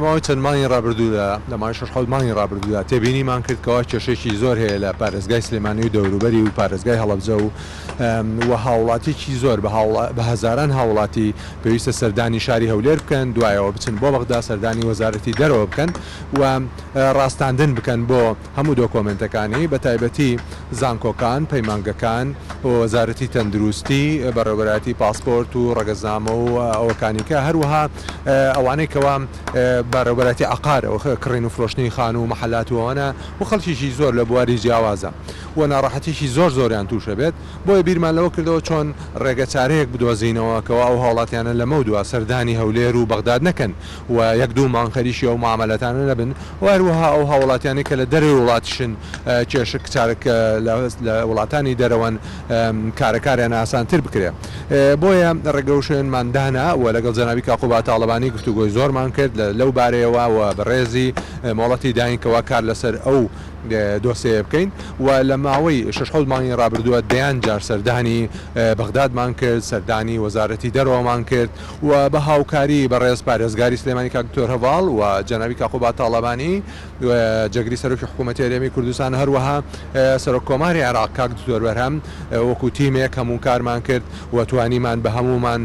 ماوەی چەند مانگی ڕابردوودا لە ماوەی 6 مانگی ڕابردوودا تێبینیمان کرد کەوا کێشەیەکی زۆر هەیە لە پارێزگای سلێمانی و دەوروبەری و پارێزگای هەڵەبجە و هاوڵاتیی زۆر بە هەزاران هاوڵاتی پێویستە سەردانی شاری هەولێر بکەن، دوایەوە بچن بۆ بەغدا سەردانی وەزارەتی دەرەوە بکەن و ڕاستاندن بکەن بۆ هەموو دۆکۆمنتەکانی بە تایبەتی زانکۆکان، پەیمانگەکان، وەزارەتی تەندروستی، بەڕێوەبەرەتی پاسپۆرت و ڕەگەزنامە و ئەوەکانیکە هەروەها ئەوانەی کەوا بەڕێوەبەرەتی عقارەوە کڕین و فرۆشتنی خان و مەحەلاتوانە و خەڵکیشی زۆر لە بواری جیاوازە و ناڕەحەتیشی زۆریان تووشە بێت. بۆیە بیرمان لەوە کردەوە چۆن ڕێگە چارەیەک بدۆزینەوە کەوا ئەو هاوڵاتیانە لەمە دووە سەردانی هەولێر و بەغداد نەکەن و یەک دوو مانگ خەریکی ئەو معاملەتانە نەبن و هەروەها ئەو هاوڵاتیانی کە لە دەرەوەی وڵاتیشن کێشە کچارێک لە وڵاتانی دەرەوەن کارەکاریان ئاسانتر بکرێ. بۆیە ڕێگەوشێنماندانە و لەگەڵ جەنابی کاکو باتاڵەبانی گفتوگۆی زۆرمان کرد لەو بارەیەوە و بەڕێزی مۆڵەتی داینکەوە کار لەسەر ئەو دۆسێ بکەین و لە ماوەی 6 مانگی ڕابردووە دەیان جار سەردانی بەغدادمان کرد، سەردانی وەزارەتی دەرەوەمان کرد و بە هاوکاری بەڕێز پارێزگاری سلێمانی کاک دکتۆر هەڤاڵ و جەنابی کاکو باتاڵەبانی جەگری سەرۆکی حکوومەتی هەرێمی کوردستان هەروەها سەرۆککۆماری عێراق کاک دکتۆر بەرهەم وەکو تیمێک هەموو کارمان کرد و توانیمان بە هەمومان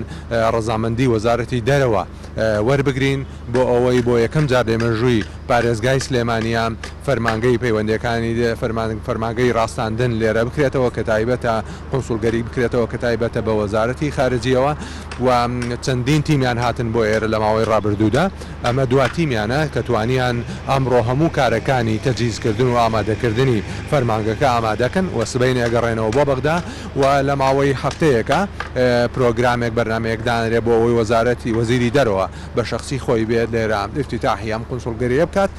ڕەزامەندی وەزارەتی دەرەوە وەربگرین بۆ ئەوەی بۆ یەکەم جار لێمەژووی پارێزگای سلێمانیە فەرمانگەی پەیوەندیەکانی فەرمانگەی ڕاستاندن لێرە بکرێتەوە کە تایبەتە قونسوڵگەری بکرێتەوە کە تایبەتە بە وەزارەتی خارجیەوە و چەندین تیمیان هاتن بۆ ئێرە لە ماوەی ڕابردوودا. ئەمە دوا تیمیانە کە توانیان ئەمڕۆ هەموو کارەکانی تەجیزکردن و ئامادەکردنی فەرمانگەکە ئامادەکەن و سبەی ئەگەڕێنەوە بۆ بەغدا و لە ماوەی هەفتەیەکە پرۆگرامێک بەرنامەیەک دانرێ بۆ ئەوەی وەزارەتی وەزیری دەرەوە بە شەخسی خۆی بێت لێرە ئیفتتاحی ئەم قونسوڵگەریە بکات.